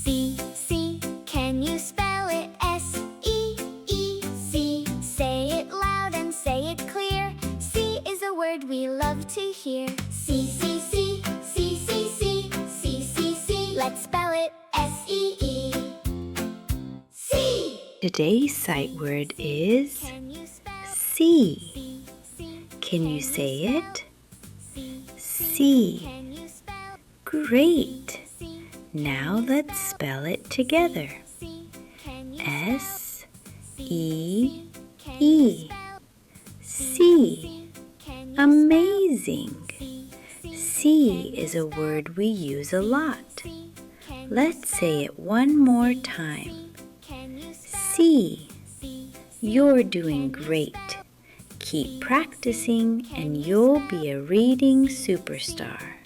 C, can you spell it? S-E-E-C. Say it loud and say it clear. C is a word we love to hear. C, C, C, C, C, C, C, C, C. Let's spell it. S-E-E. C. Today's sight word is see. Can you say it? See. Great. Now let's spell it together. S-E-E. See. Amazing. See is a word we use a lot. Let's say it one more time. See. You're doing great. Keep practicing and you'll be a reading superstar.